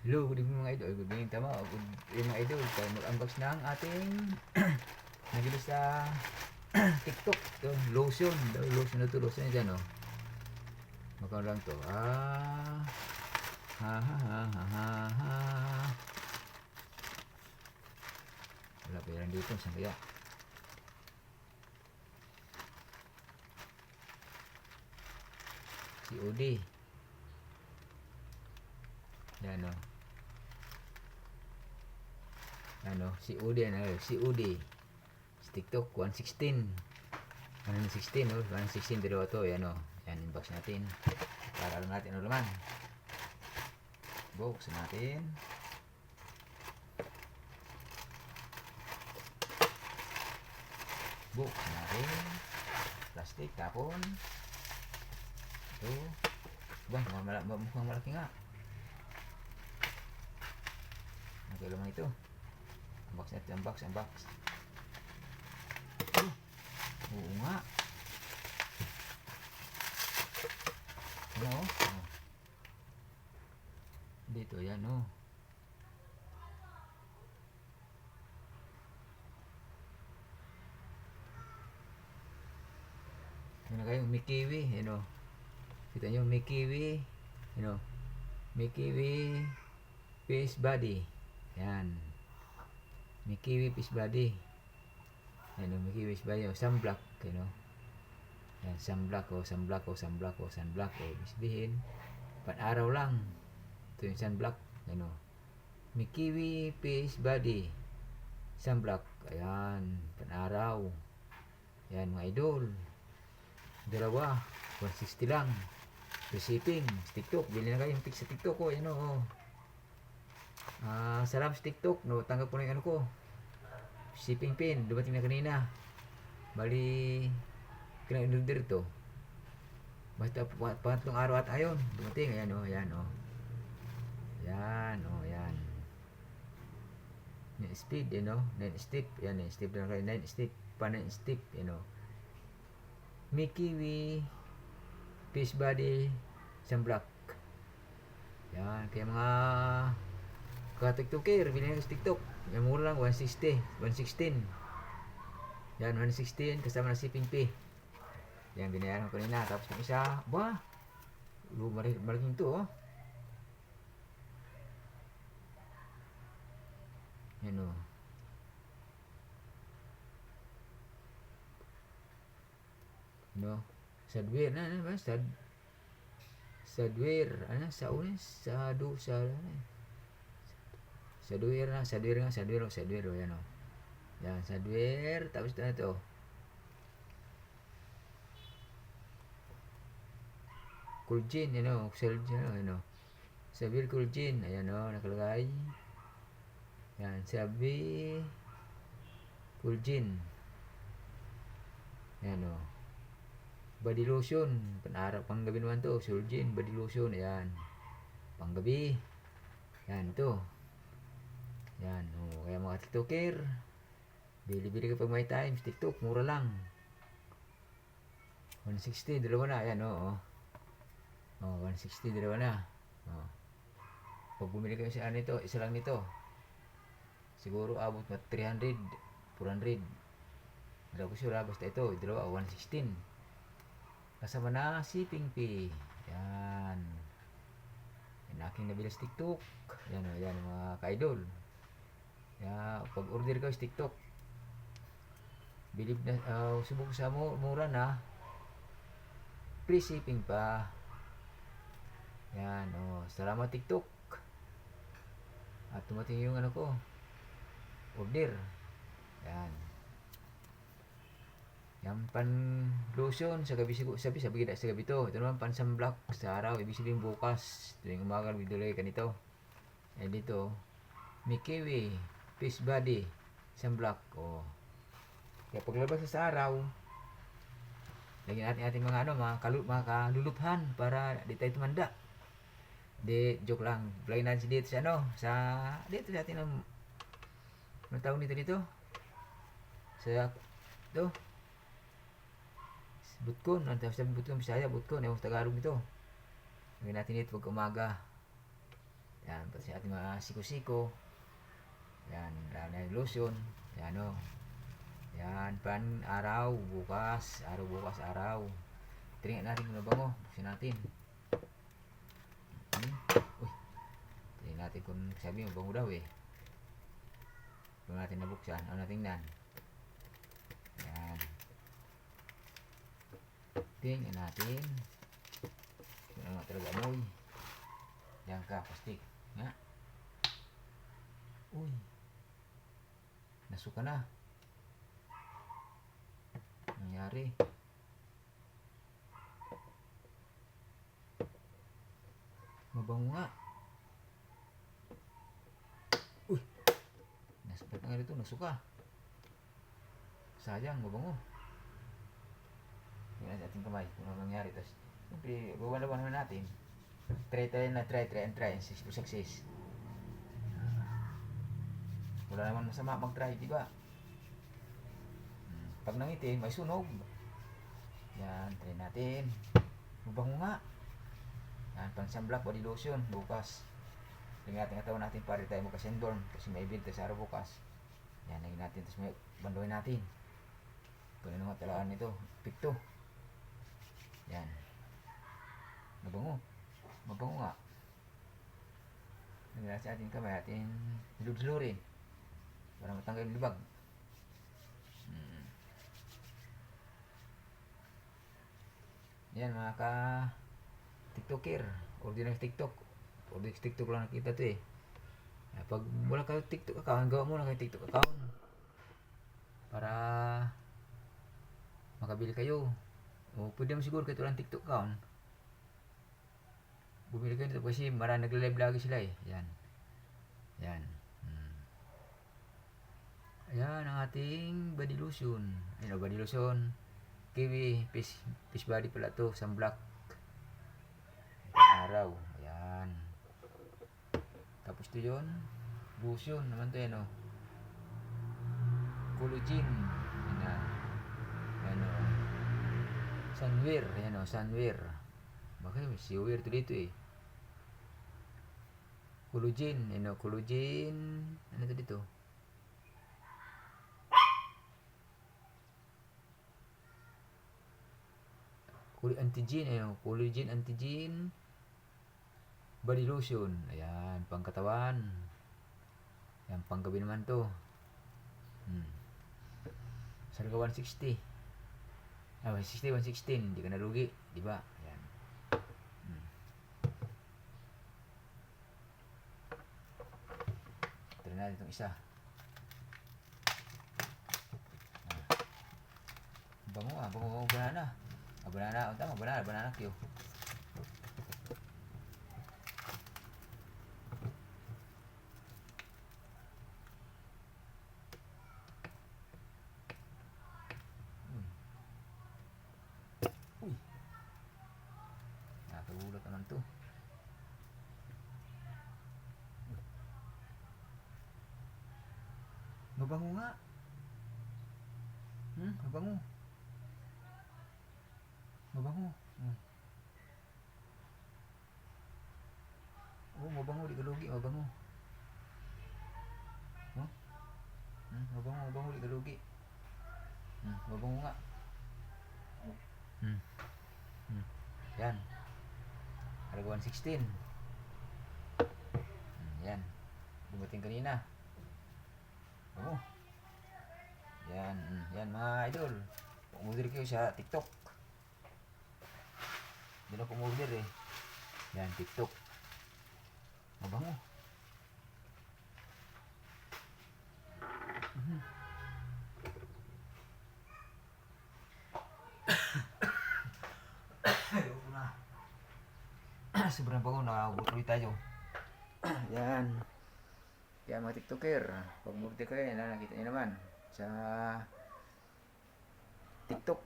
Hello, good evening mga idol. Good evening, tama. Good evening mga idol. Tayo mag-unbox ng ating nabili sa TikTok. Ito, lotion. Lotion na ito. Lotion na dyan, oh. Magkano lang to. Ha ha ha ha ha ha. Wala pa yan dito. Saan kaya? COD. Yan, oh. Ano, COD, COD. TikTok 116. 116, oh. 116 dalawa to. Yan, oh. Yan, inbox natin. Para alam natin ano laman. Buksan natin. Buksan natin. Plastic, tapon. Ito. Mukhang malaki nga. Ang laman ito. Unbox natin, unbox. Oo nga. Ano, oh. Dito, yan, oh. Ano kayo, may kiwi, you know. Kita nyo, may kiwi, you know. May kiwi face body. Yan. May kiwi face body. Yan, may kiwi face body. Sunblock, you know. Yan, sunblock. Sabihin, pan-araw lang. Ito yung sunblock, you know. May kiwi face body. Sunblock. Ayan, pan-araw. Yan, mga idol. Dalawa, 160 lang. Receiving, TikTok. Bili na kayo yung sa TikTok ko. Yan, oh. Salamat sa TikTok. No, tanggap ko na yung ano ko. Shipping pin. Dumating na kanina. Bali, kina-order to. Basta pangatlong araw at ayon. Dumating. Ayan, oh. Ayan, oh. Yan, oh. Yan. Net speed, you know. Net step. Yan, net step na kayo. Net step. Pa-net step, you know. Mickey Wee. Fish body. Sunblock. Yan. Kaya mga ka-TikToker, bilhin ko sa TikTok. Yan, mura lang, 160, 116. Yan, 116, kasama ng shipping fee. Yan, binayaran ko kanina. Tapos yung isa, ba? Malaking ito, oh. Yan, oh. No? Sadware, ba? Sadware, Sadware, oh, yan, oh. Yan, Sadware, tapos ito na ito. Collagen, yan, oh. Sadware collagen, ayan, oh, nakalagay. Yan, Sabi collagen. Yan, oh. Body lotion, panggabi naman to. Collagen, body lotion, ayan. Panggabi. Yan, ito. Yan, oh. Kaya mga TikToker, bili-bili ka pag may time. TikTok, mura lang. 160, dalawa na. Ayan, oh. Oh, 160, dalawa na. Oh. Pag bumili kayo sa ano ito, isa lang nito. Siguro abot na 300, 400. Dalawa ko sure, basta ito, dalawa, 116. Kasama na shipping fee. Yan. Yan aking nabili sa TikTok. Yan, oh, yan mga ka-idol. Kaya pag order kayo sa TikTok, bilib na, subok sa mura na, free shipping pa. Yan, oh, salamat TikTok. At tumating yung ano ko, order. Yan. Yan, pan lotion sa gabi, sabi sa gabi to. Ito naman pan sunblock sa araw, ibig sabihin bukas tuwing umaga bidulay ka nito. Eh dito, may kiwi fish body sunblock, oh. Kaya paglabas sa araw, lagyan natin ating mga ano, mga kaluluphan para di tayo tumanda. Di, joke lang. Lagyan natin dito sa ano, dito sa atin ang tawag nito sa ito, butkon. Ang tawag butkon, Bisaya, butkon. Ewan sa Tagalog nito. Lagyan natin dito pag umaga. Yan, pati sa ating mga siko-siko. Yan, na lotion. Yan o. Yan, pan araw, bukas, araw. Tingnan natin kung nabango. Buksan natin. Uy, tingnan natin kung sabi mo, bango daw eh. Kung natin nabuksan, ano natin tingnan. Yan. Tingnan natin. Kung ano talaga amoy. Yan ka, plastic. Nga. Uy. Nasuka na. Nangyari. Mabango nga. Uy. Nasakit na nga dito, nasuka. Sayang, mabango. Tingnan natin ating kamay kung ano nangyari. Tapos, siyempre, gawa-lawa naman natin. Try and try. Success. Wala naman masama mag-try, di ba? Pag nangitim, may sunog. Yan, try natin. Mabango nga. Yan, pang sunblock body lotion, bukas. Tingnan natin katawan natin para tayo magka-sunburn. Kasi may event sa araw bukas. Yan, lagyan natin. Tapos may bandoy natin. Kung ano nga talaan nito, pikto. Yan. Mabango. Mabango nga. Lagyan natin sa ating kamay, ating hilod-hilurin. Para matanggal yung libag. Yan mga ka TikToker. Ordinary TikTok. Ordinary TikTok lang nakita to eh. Pag wala kayo TikTok account, gawa muna kayo TikTok account. Para makabili kayo. O pwede mo siguro kayo lang TikTok account. Bumili kayo nito kasi marami nagla-live lagi sila eh. Yan. Yan. Ayan ang ating body lotion. Ayan o, body lotion. Kiwi, fish body pala to, sunblock. Araw. Ayan. Tapos to yun, lotion naman to yan o. Collagen. Ayan. Ayan o. Sunwear. Ayan o, sunwear. Bakit may siwear to dito eh. Collagen. Ayan o, collagen. Ano to dito? Antigen, ayan, collagen antigen body lotion. Ayan, pangkatawan. Ayan, panggabi naman to. Sarga 160. 116, hindi ka nalugi, di ba? Ayan. Try natin itong isa. Bango banana. Banana Q. Uy. Nakagulat naman to. Mabango nga. Mabango. Oh, mabango, di kalugi, mabango. Oh? Mabango, di kalugi. Mabango nga. Yan. Halaga 116. Yan. Dumating kanina. Oh. Yan. Yan mga idol. Umorder kayo sa TikTok. Hindi na umorder eh. Yan, TikTok. Mabango. Ayoko na. Sobrang bango, nakabutloy tayo. Yan. Kaya mga TikToker, pag umorder kayo, nakikita nyo naman sa TikTok.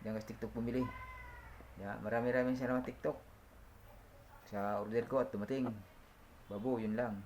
Diyan guys, TikTok bumili. Yan, maraming salamat TikTok sa order ko at tumating. Babo, yun lang.